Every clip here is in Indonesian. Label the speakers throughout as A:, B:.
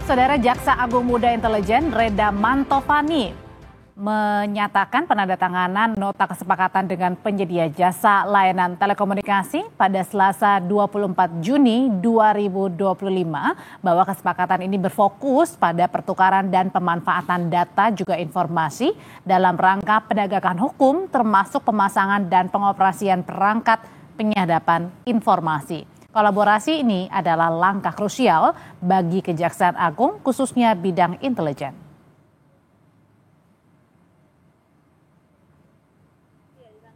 A: Saudara Jaksa Agung Muda Intelijen Reda Mantovani menyatakan penandatanganan nota kesepakatan dengan penyedia jasa layanan telekomunikasi pada Selasa 24 Juni 2025 bahwa kesepakatan ini berfokus pada pertukaran dan pemanfaatan data juga informasi dalam rangka penegakan hukum termasuk pemasangan dan pengoperasian perangkat penyadapan informasi. Kolaborasi ini adalah langkah krusial bagi Kejaksaan Agung, khususnya bidang intelijen.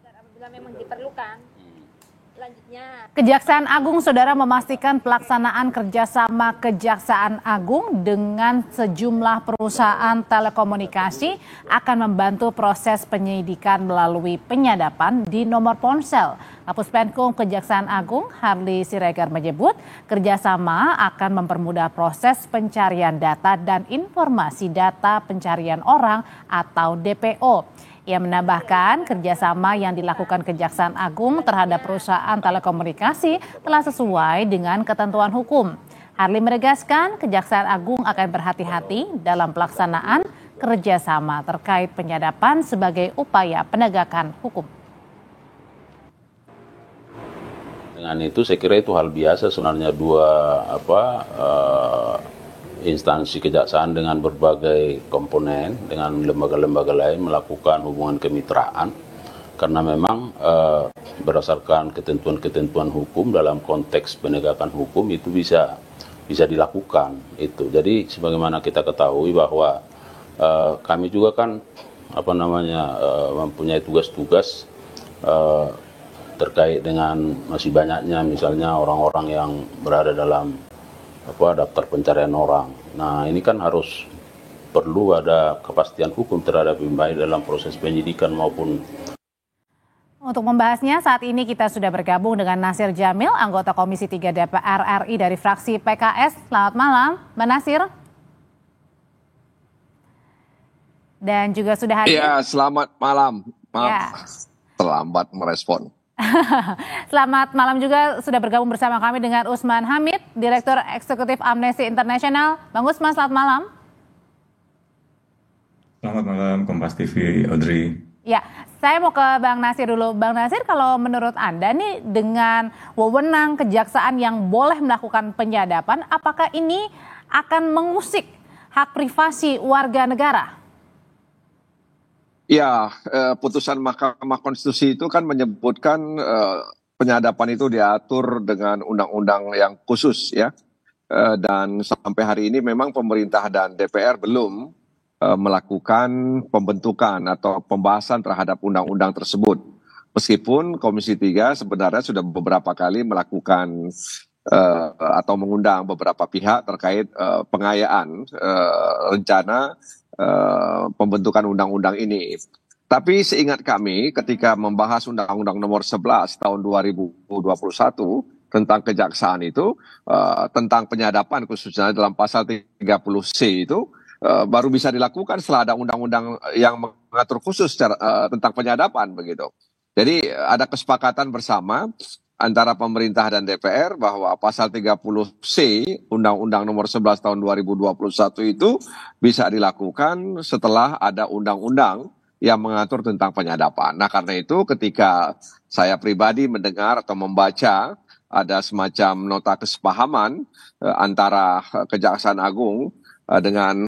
B: Apabila memang diperlukan. Selanjutnya,
A: Kejaksaan Agung, saudara, memastikan pelaksanaan kerjasama Kejaksaan Agung dengan sejumlah perusahaan telekomunikasi akan membantu proses penyidikan melalui penyadapan di nomor ponsel. Kapus Penkum Kejaksaan Agung Harli Siregar menyebut kerjasama akan mempermudah proses pencarian data dan informasi data pencarian orang atau DPO. Ia menambahkan kerjasama yang dilakukan Kejaksaan Agung terhadap perusahaan telekomunikasi telah sesuai dengan ketentuan hukum. Harli menegaskan Kejaksaan Agung akan berhati-hati dalam pelaksanaan kerjasama terkait penyadapan sebagai upaya penegakan hukum.
C: Dengan itu saya kira itu hal biasa sebenarnya instansi kejaksaan dengan berbagai komponen dengan lembaga-lembaga lain melakukan hubungan kemitraan karena memang berdasarkan ketentuan-ketentuan hukum dalam konteks penegakan hukum itu bisa dilakukan itu. Jadi sebagaimana kita ketahui bahwa kami juga kan mempunyai tugas-tugas terkait dengan masih banyaknya misalnya orang-orang yang berada dalam daftar pencarian orang. Nah ini kan harus perlu ada kepastian hukum terhadap baik dalam proses penyidikan maupun.
A: Untuk membahasnya saat ini kita sudah bergabung dengan Nasir Jamil, anggota Komisi 3 DPR RI dari fraksi PKS. Selamat malam, Mbak Nasir. Dan juga sudah hadir.
D: Iya, selamat malam. Maaf,
A: ya.
D: Terlambat merespon.
A: Selamat malam juga sudah bergabung bersama kami dengan Usman Hamid, Direktur Eksekutif Amnesty International. Bang Usman, selamat malam.
E: Selamat malam, Kompas TV, Audrey.
A: Ya, saya mau ke Bang Nasir dulu. Bang Nasir, kalau menurut Anda nih dengan wewenang kejaksaan yang boleh melakukan penyadapan, apakah ini akan mengusik hak privasi warga negara?
D: Ya, putusan Mahkamah Konstitusi itu kan menyebutkan penyadapan itu diatur dengan undang-undang yang khusus ya. Dan sampai hari ini memang pemerintah dan DPR belum melakukan pembentukan atau pembahasan terhadap undang-undang tersebut. Meskipun Komisi 3 sebenarnya sudah beberapa kali melakukan atau mengundang beberapa pihak terkait pengayaan rencana pembentukan undang-undang ini. Tapi seingat kami ketika membahas Undang-Undang Nomor 11 tahun 2021 tentang kejaksaan itu, tentang penyadapan khususnya dalam pasal 30C itu, baru bisa dilakukan setelah ada undang-undang yang mengatur khusus tentang penyadapan begitu. Jadi ada kesepakatan bersama antara pemerintah dan DPR bahwa pasal 30C Undang-Undang Nomor 11 tahun 2021 itu bisa dilakukan setelah ada undang-undang yang mengatur tentang penyadapan. Nah karena itu ketika saya pribadi mendengar atau membaca ada semacam nota kesepahaman antara Kejaksaan Agung dengan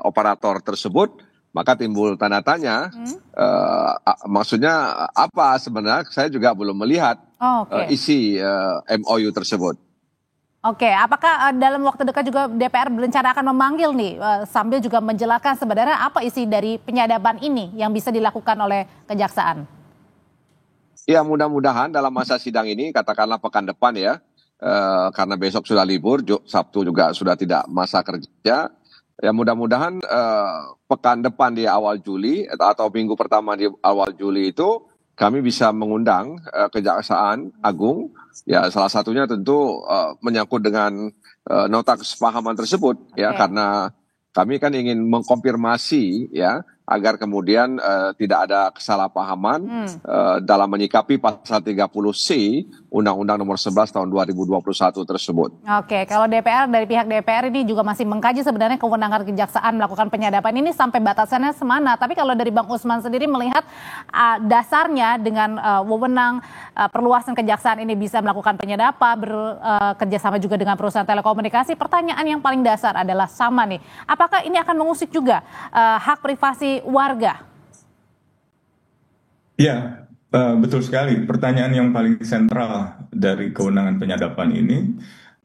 D: operator tersebut, maka timbul tanda tanya, maksudnya apa sebenarnya, saya juga belum melihat isi MOU tersebut.
A: Oke, apakah dalam waktu dekat juga DPR berencana akan memanggil nih, sambil juga menjelaskan sebenarnya apa isi dari penyadapan ini yang bisa dilakukan oleh Kejaksaan?
D: Ya mudah-mudahan dalam masa sidang ini, katakanlah pekan depan ya, karena besok sudah libur, Sabtu juga sudah tidak masa kerja. Ya mudah-mudahan pekan depan di awal Juli atau minggu pertama di awal Juli itu kami bisa mengundang Kejaksaan Agung. Ya salah satunya tentu menyangkut dengan nota kesepahaman tersebut ya, karena kami kan ingin mengkonfirmasi ya agar kemudian tidak ada kesalahpahaman dalam menyikapi pasal 30C Undang-Undang Nomor 11 Tahun 2021 tersebut.
A: Oke, kalau DPR, dari pihak DPR ini juga masih mengkaji sebenarnya kewenangan kejaksaan melakukan penyadapan ini sampai batasannya semana. Tapi kalau dari Bang Usman sendiri melihat dasarnya dengan wewenang perluasan kejaksaan ini bisa melakukan penyadapan, bekerjasama juga dengan perusahaan telekomunikasi. Pertanyaan yang paling dasar adalah sama nih, apakah ini akan mengusik juga hak privasi warga?
E: Ya, betul sekali. Pertanyaan yang paling sentral dari kewenangan penyadapan ini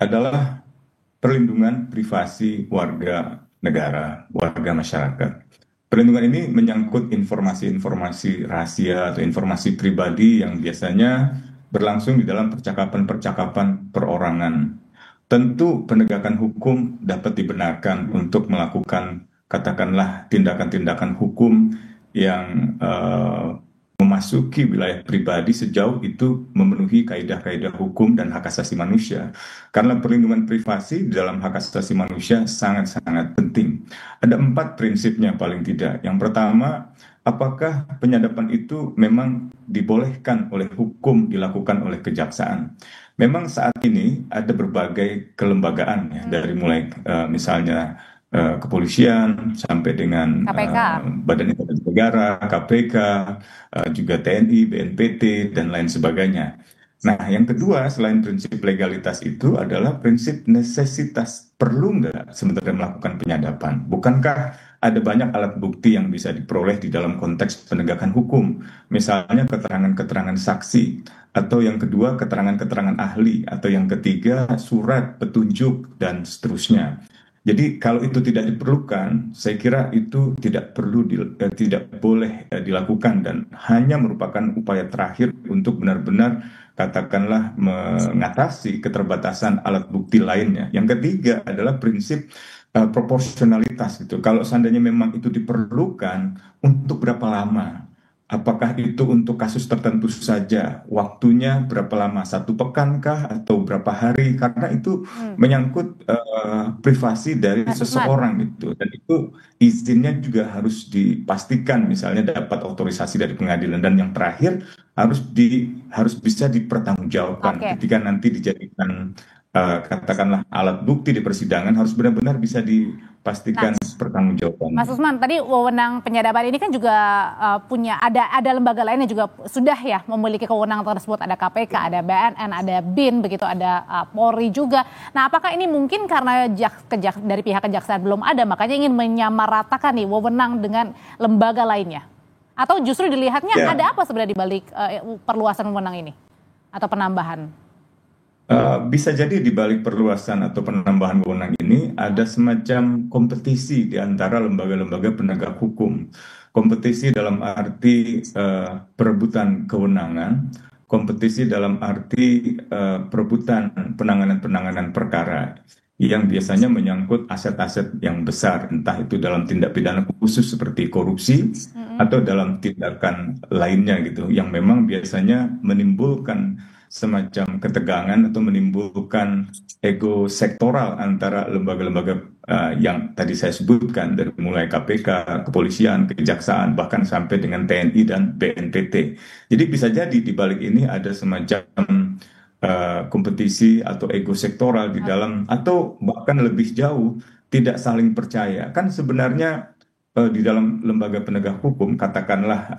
E: adalah perlindungan privasi warga negara, warga masyarakat. Perlindungan ini menyangkut informasi-informasi rahasia atau informasi pribadi yang biasanya berlangsung di dalam percakapan-percakapan perorangan. Tentu penegakan hukum dapat dibenarkan untuk melakukan, katakanlah, tindakan-tindakan hukum yang memasuki wilayah pribadi sejauh itu memenuhi kaidah-kaidah hukum dan hak asasi manusia. Karena perlindungan privasi di dalam hak asasi manusia sangat-sangat penting. Ada 4 prinsipnya paling tidak. Yang pertama, apakah penyadapan itu memang dibolehkan oleh hukum dilakukan oleh kejaksaan? Memang saat ini ada berbagai kelembagaan ya, dari mulai misalnya kepolisian sampai dengan Badan Intelijen Negara, KPK, juga TNI, BNPT, dan lain sebagainya. Nah, yang kedua selain prinsip legalitas itu adalah prinsip necesitas. Perlu nggak sebenarnya melakukan penyadapan? Bukankah ada banyak alat bukti yang bisa diperoleh di dalam konteks penegakan hukum? Misalnya keterangan-keterangan saksi, atau yang kedua keterangan-keterangan ahli, atau yang ketiga surat petunjuk, dan seterusnya. Jadi kalau itu tidak diperlukan, saya kira itu tidak boleh dilakukan dan hanya merupakan upaya terakhir untuk benar-benar, katakanlah, mengatasi keterbatasan alat bukti lainnya. Yang ketiga adalah prinsip proporsionalitas gitu. Kalau seandainya memang itu diperlukan, untuk berapa lama? Apakah itu untuk kasus tertentu saja? Waktunya berapa lama? 1 pekan kah? Atau berapa hari? Karena itu menyangkut privasi dari seseorang gitu. Dan itu izinnya juga harus dipastikan, misalnya dapat otorisasi dari pengadilan. Dan yang terakhir harus bisa dipertanggungjawabkan ketika nanti dijadikan katakanlah alat bukti di persidangan, harus benar-benar bisa dipastikan pertanggungjawaban.
A: Mas Usman, tadi wewenang penyadapan ini kan juga punya ada lembaga lainnya juga sudah ya memiliki kewenangan tersebut, ada KPK, ada BNN, ada BIN, begitu, ada Polri juga. Nah, apakah ini mungkin karena dari pihak kejaksaan belum ada, makanya ingin menyamaratakan nih wewenang dengan lembaga lainnya? Atau justru dilihatnya ada apa sebenarnya di balik perluasan wewenang ini atau penambahan?
E: Bisa jadi di balik perluasan atau penambahan wewenang ini ada semacam kompetisi di antara lembaga-lembaga penegak hukum. Kompetisi dalam arti perebutan kewenangan, kompetisi dalam arti perebutan penanganan-penanganan perkara yang biasanya menyangkut aset-aset yang besar, entah itu dalam tindak pidana khusus seperti korupsi atau dalam tindakan lainnya gitu, yang memang biasanya menimbulkan semacam ketegangan atau menimbulkan ego sektoral antara lembaga-lembaga yang tadi saya sebutkan, dari mulai KPK, kepolisian, kejaksaan, bahkan sampai dengan TNI dan BNPT. Jadi bisa jadi di balik ini ada semacam kompetisi atau ego sektoral di dalam, atau bahkan lebih jauh tidak saling percaya. Kan sebenarnya di dalam lembaga penegak hukum, katakanlah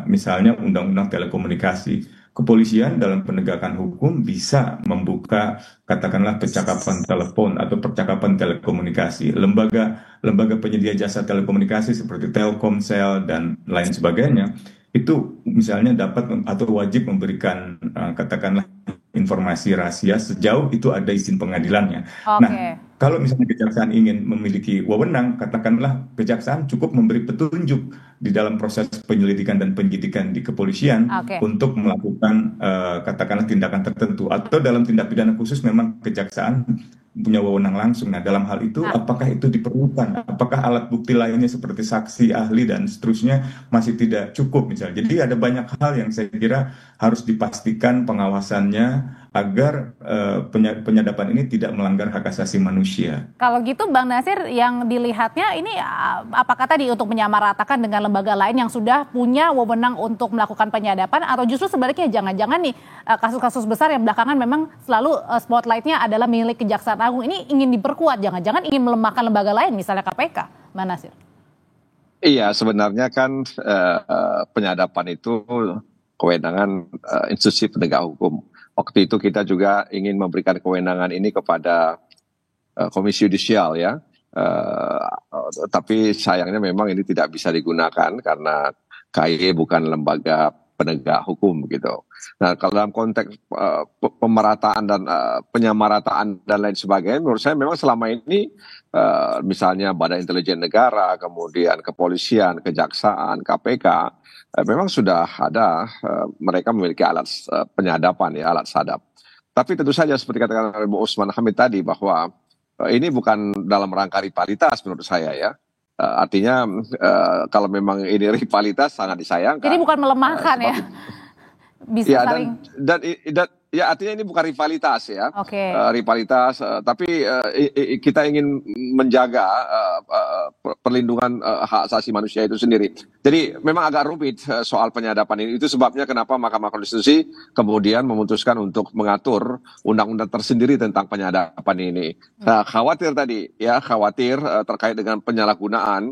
E: misalnya Undang-Undang Telekomunikasi, kepolisian dalam penegakan hukum bisa membuka, katakanlah, percakapan telepon atau percakapan telekomunikasi. Lembaga penyedia jasa telekomunikasi seperti Telkomsel dan lain sebagainya, itu misalnya dapat atau wajib memberikan, katakanlah, informasi rahasia sejauh itu ada izin pengadilannya. Nah, kalau misalnya kejaksaan ingin memiliki wewenang, katakanlah kejaksaan cukup memberi petunjuk di dalam proses penyelidikan dan penyidikan di kepolisian untuk melakukan katakanlah tindakan tertentu, atau dalam tindak pidana khusus memang kejaksaan punya wewenang langsung. Nah, dalam hal itu apakah itu diperlukan? Apakah alat bukti lainnya seperti saksi, ahli, dan seterusnya masih tidak cukup misalnya? Jadi ada banyak hal yang saya kira harus dipastikan pengawasannya, agar penyadapan ini tidak melanggar hak asasi manusia.
A: Kalau gitu Bang Nasir, yang dilihatnya ini apakah tadi untuk menyamaratakan dengan lembaga lain yang sudah punya wewenang untuk melakukan penyadapan, atau justru sebaliknya jangan-jangan nih kasus-kasus besar yang belakangan memang selalu spotlightnya adalah milik Kejaksaan Agung ini ingin diperkuat, jangan-jangan ingin melemahkan lembaga lain misalnya KPK, Bang Nasir?
D: Iya, sebenarnya kan penyadapan itu kewenangan institusi penegak hukum. Waktu itu kita juga ingin memberikan kewenangan ini kepada Komisi Yudisial ya. Tapi sayangnya memang ini tidak bisa digunakan karena KAI bukan lembaga penegak hukum gitu. Nah, kalau dalam konteks pemerataan dan penyamarataan dan lain sebagainya, menurut saya memang selama ini misalnya Badan Intelijen Negara, kemudian kepolisian, kejaksaan, KPK, memang sudah ada, mereka memiliki alat penyadapan ya, alat sadap. Tapi tentu saja seperti katakan oleh Bu Usman Hamid tadi bahwa ini bukan dalam rangka rivalitas menurut saya ya. Artinya kalau memang ini rivalitas sangat disayangkan.
A: Jadi bukan melemahkan ya? Bisa
D: ya,
A: saling...
D: dan ya artinya ini bukan rivalitas ya.
A: Oke.
D: Rivalitas, tapi kita ingin menjaga perlindungan hak asasi manusia itu sendiri. Jadi memang agak rumit soal penyadapan ini. Itu sebabnya kenapa Mahkamah Konstitusi kemudian memutuskan untuk mengatur undang-undang tersendiri tentang penyadapan ini. Khawatir tadi ya, khawatir terkait dengan penyalahgunaan,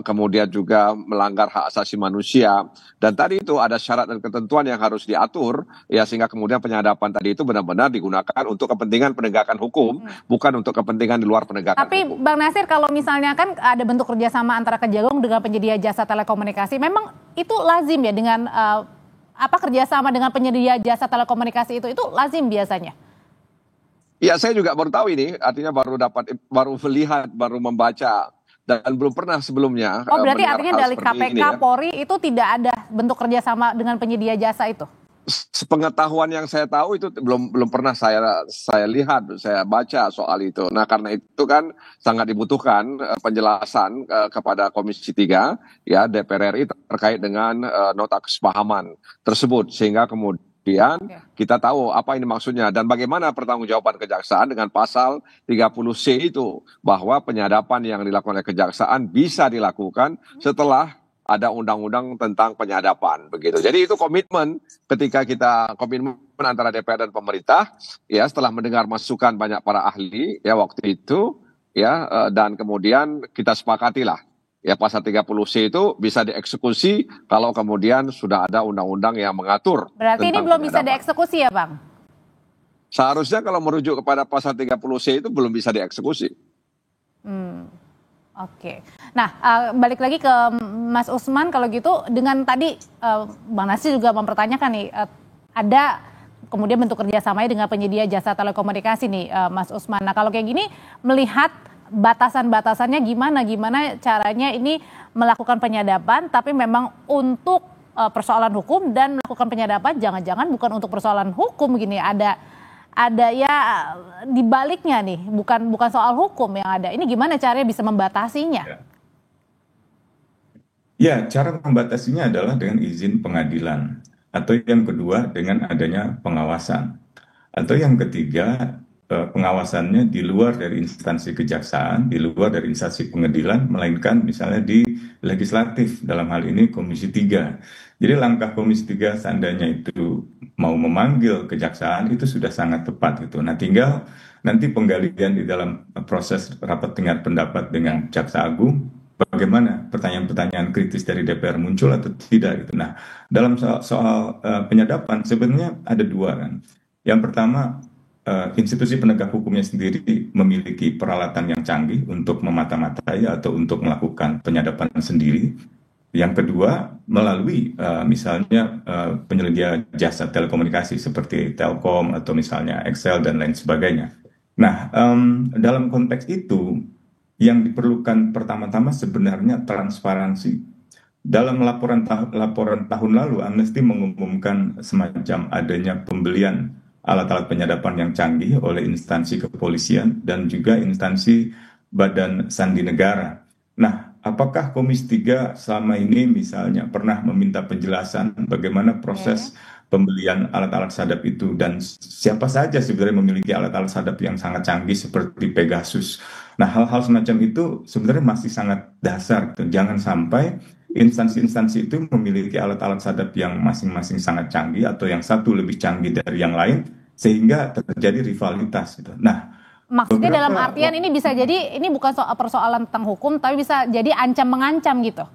D: kemudian juga melanggar hak asasi manusia, dan tadi itu ada syarat dan ketentuan yang harus diatur ya, sehingga kemudian penyadapan tadi itu benar-benar digunakan untuk kepentingan penegakan hukum, bukan untuk kepentingan di luar penegakan
A: Tapi
D: hukum.
A: Bang Nasir, kalau misalnya kan ada bentuk kerjasama antara Kejagung dengan penyedia jasa telekomunikasi, memang itu lazim ya dengan kerjasama dengan penyedia jasa telekomunikasi itu lazim biasanya?
D: Ya, saya juga baru tahu ini, artinya baru melihat, baru membaca. Dan belum pernah sebelumnya.
A: Oh, berarti artinya dari KPK,
D: ya.
A: Polri itu tidak ada bentuk kerjasama dengan penyedia jasa itu?
D: Sepengetahuan yang saya tahu itu belum pernah saya lihat, saya baca soal itu. Nah, karena itu kan sangat dibutuhkan penjelasan kepada Komisi 3 ya DPR RI terkait dengan nota kesepahaman tersebut, sehingga kemudian kita tahu apa ini maksudnya dan bagaimana pertanggungjawaban kejaksaan dengan pasal 30C itu, bahwa penyadapan yang dilakukan oleh kejaksaan bisa dilakukan setelah ada undang-undang tentang penyadapan begitu. Jadi itu komitmen antara DPR dan pemerintah ya, setelah mendengar masukan banyak para ahli ya waktu itu ya, dan kemudian kita sepakatilah ya pasal 30C itu bisa dieksekusi kalau kemudian sudah ada undang-undang yang mengatur.
A: Berarti ini belum bisa dieksekusi ya, Bang?
D: Seharusnya kalau merujuk kepada pasal 30C itu belum bisa dieksekusi.
A: Oke. Nah, balik lagi ke Mas Usman, kalau gitu dengan tadi Bang Nasir juga mempertanyakan nih, ada kemudian bentuk kerjasamanya dengan penyedia jasa telekomunikasi nih, Mas Usman. Nah, kalau kayak gini melihat batasan-batasannya gimana caranya ini melakukan penyadapan tapi memang untuk persoalan hukum, dan melakukan penyadapan jangan-jangan bukan untuk persoalan hukum gini, ada ya di baliknya nih, bukan soal hukum yang ada. Ini gimana caranya bisa membatasinya?
E: Ya, cara membatasinya adalah dengan izin pengadilan, atau yang kedua dengan adanya pengawasan, atau yang ketiga pengawasannya di luar dari instansi kejaksaan, di luar dari instansi pengadilan, melainkan misalnya di legislatif, dalam hal ini Komisi 3. Jadi langkah Komisi 3 seandainya itu mau memanggil kejaksaan itu sudah sangat tepat gitu. Nah, tinggal nanti penggalian di dalam proses rapat dengar pendapat dengan Jaksa Agung, bagaimana pertanyaan-pertanyaan kritis dari DPR muncul atau tidak gitu. Nah, dalam soal penyadapan sebenarnya ada dua kan. Yang pertama, institusi penegak hukumnya sendiri memiliki peralatan yang canggih untuk memata-matai atau untuk melakukan penyadapan sendiri. Yang kedua, melalui misalnya penyedia jasa telekomunikasi seperti Telkom atau misalnya Excel dan lain sebagainya. Nah, dalam konteks itu yang diperlukan pertama-tama sebenarnya transparansi. Dalam laporan tahun lalu, Amnesty mengumumkan semacam adanya pembelian alat-alat penyadapan yang canggih oleh instansi kepolisian dan juga instansi Badan Sandi Negara. Nah, apakah Komisi 3 selama ini misalnya pernah meminta penjelasan bagaimana proses pembelian alat-alat sadap itu, dan siapa saja sebenarnya memiliki alat-alat sadap yang sangat canggih seperti Pegasus. Nah, hal-hal semacam itu sebenarnya masih sangat dasar gitu. Jangan sampai instansi-instansi itu memiliki alat-alat sadap yang masing-masing sangat canggih atau yang satu lebih canggih dari yang lain sehingga terjadi rivalitas gitu. Nah,
A: Maksudnya dalam
E: beberapa
A: artian ini bisa jadi ini bukan soal persoalan tentang hukum, tapi bisa jadi ancam mengancam gitu.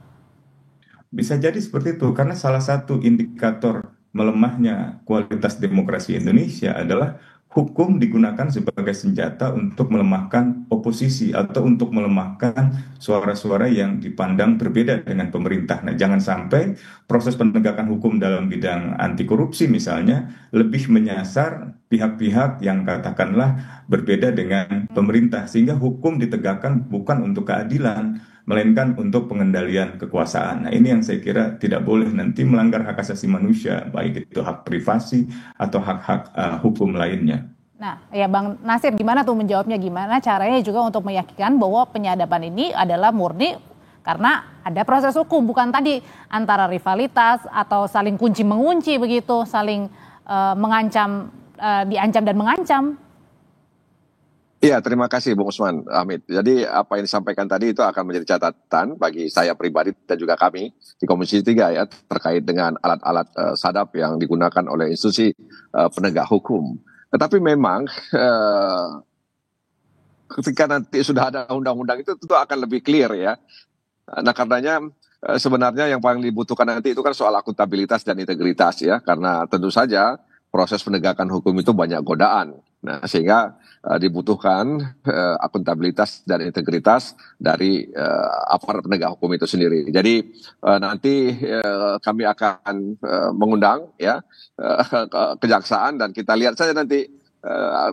E: bisa jadi seperti itu, karena salah satu indikator melemahnya kualitas demokrasi Indonesia adalah hukum digunakan sebagai senjata untuk melemahkan oposisi atau untuk melemahkan suara-suara yang dipandang berbeda dengan pemerintah. Nah, jangan sampai proses penegakan hukum dalam bidang anti korupsi misalnya lebih menyasar pihak-pihak yang katakanlah berbeda dengan pemerintah, sehingga hukum ditegakkan bukan untuk keadilan, melainkan untuk pengendalian kekuasaan. Nah, ini yang saya kira tidak boleh nanti melanggar hak asasi manusia, baik itu hak privasi atau hak-hak hukum lainnya.
A: Nah, ya Bang Nasir, gimana tuh menjawabnya? Gimana caranya juga untuk meyakinkan bahwa penyadapan ini adalah murni karena ada proses hukum, bukan tadi antara rivalitas atau saling kunci mengunci begitu, saling mengancam, diancam dan mengancam.
D: Iya, terima kasih Bung Usman Hamid. Jadi apa yang disampaikan tadi itu akan menjadi catatan bagi saya pribadi dan juga kami di Komisi 3 ya, terkait dengan alat-alat sadap yang digunakan oleh institusi penegak hukum. Tetapi memang ketika nanti sudah ada undang-undang itu tentu akan lebih clear ya. Nah, karenanya sebenarnya yang paling dibutuhkan nanti itu kan soal akuntabilitas dan integritas ya, karena tentu saja proses penegakan hukum itu banyak godaan. Nah, sehingga dibutuhkan akuntabilitas dan integritas dari aparat penegak hukum itu sendiri. Jadi nanti kami akan mengundang ya kejaksaan, dan kita lihat saja nanti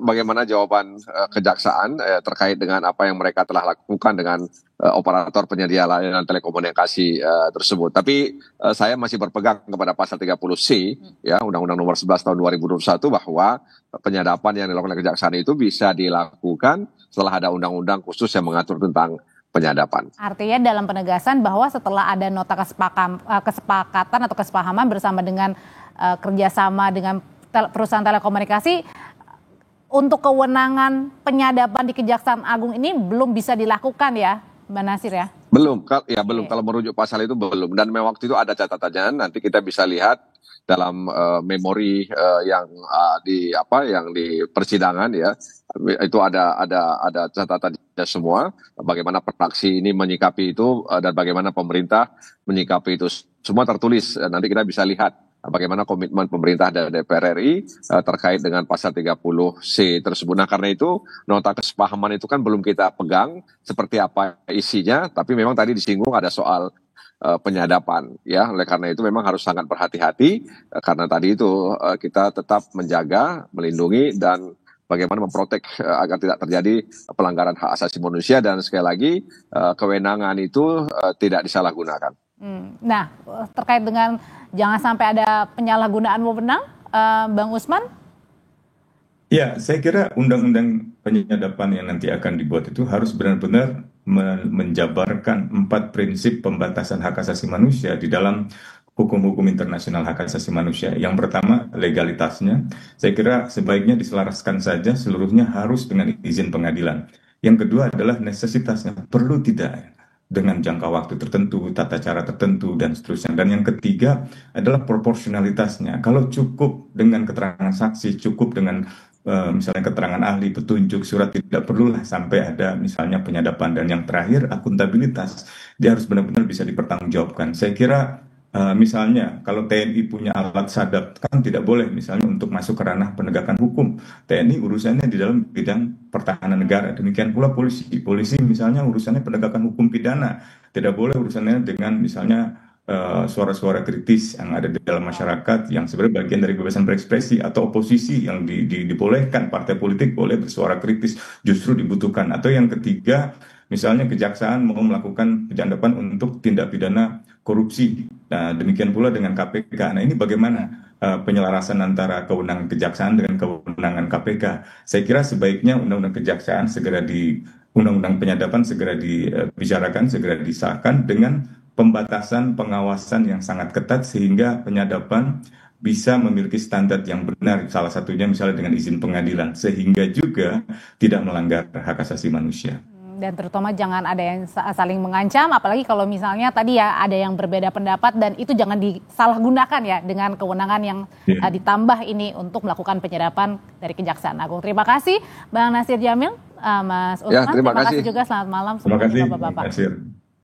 D: bagaimana jawaban kejaksaan terkait dengan apa yang mereka telah lakukan dengan operator penyedia layanan telekomunikasi tersebut. Tapi saya masih berpegang kepada pasal 30C ya Undang-Undang Nomor 11 Tahun 2021 bahwa penyadapan yang dilakukan oleh kejaksaan itu bisa dilakukan setelah ada undang-undang khusus yang mengatur tentang penyadapan.
A: Artinya dalam penegasan bahwa setelah ada nota kesepakatan atau kesepahaman bersama dengan kerjasama dengan perusahaan telekomunikasi, untuk kewenangan penyadapan di Kejaksaan Agung ini belum bisa dilakukan ya, Mbak Nasir ya?
D: Belum, belum. Kalau merujuk pasal itu belum. Dan memang waktu itu ada catatannya. Nanti kita bisa lihat dalam memori yang di persidangan ya. Itu ada catatannya semua. Bagaimana praksi ini menyikapi itu dan bagaimana pemerintah menyikapi itu. Semua tertulis. Nanti kita bisa lihat bagaimana komitmen pemerintah dan DPR RI terkait dengan pasal 30C tersebut. Nah, karena itu nota kesepahaman itu kan belum kita pegang seperti apa isinya, tapi memang tadi disinggung ada soal penyadapan ya. Oleh karena itu memang harus sangat berhati-hati karena tadi itu kita tetap menjaga, melindungi dan bagaimana memprotek agar tidak terjadi pelanggaran hak asasi manusia, dan sekali lagi kewenangan itu tidak disalahgunakan.
A: Nah, terkait dengan jangan sampai ada penyalahgunaan wewenang, Bang Usman?
E: Ya, saya kira undang-undang penyadapan yang nanti akan dibuat itu harus benar-benar menjabarkan 4 prinsip pembatasan hak asasi manusia di dalam hukum-hukum internasional hak asasi manusia. Yang pertama, legalitasnya. Saya kira sebaiknya diselaraskan saja, seluruhnya harus dengan izin pengadilan. Yang kedua adalah necesitasnya, perlu tidak dengan jangka waktu tertentu, tata cara tertentu, dan seterusnya. Dan yang ketiga adalah proporsionalitasnya. Kalau cukup dengan keterangan saksi, cukup dengan misalnya keterangan ahli, petunjuk, surat, tidak perlulah sampai ada misalnya penyadapan. Dan yang terakhir, akuntabilitas. Dia harus benar-benar bisa dipertanggungjawabkan. Saya kira misalnya kalau TNI punya alat sadap, kan tidak boleh misalnya untuk masuk ke ranah penegakan hukum. TNI urusannya di dalam bidang pertahanan negara. Demikian pula polisi. Polisi misalnya urusannya penegakan hukum pidana. Tidak boleh urusannya dengan misalnya suara-suara kritis yang ada di dalam masyarakat yang sebenarnya bagian dari kebebasan berekspresi, atau oposisi yang dibolehkan, partai politik boleh bersuara kritis, justru dibutuhkan. Atau yang ketiga, misalnya kejaksaan mau melakukan penyadapan untuk tindak pidana korupsi. Nah, demikian pula dengan KPK. Nah, ini bagaimana penyelarasan antara kewenangan kejaksaan dengan kewenangan KPK? Saya kira sebaiknya undang-undang kejaksaan undang-undang penyadapan segera dibicarakan, segera disahkan dengan pembatasan pengawasan yang sangat ketat sehingga penyadapan bisa memiliki standar yang benar, salah satunya misalnya dengan izin pengadilan, sehingga juga tidak melanggar hak asasi manusia.
A: Dan terutama jangan ada yang saling mengancam, apalagi kalau misalnya tadi ya ada yang berbeda pendapat, dan itu jangan disalahgunakan ya dengan kewenangan yang ditambah ini untuk melakukan penyadapan dari Kejaksaan Agung. Terima kasih Bang Nasir Jamil, Mas Usman.
D: Terima
A: kasih
D: kasih
A: juga, selamat malam
E: Terima kasih,
A: Bapak-bapak.
E: Nasir.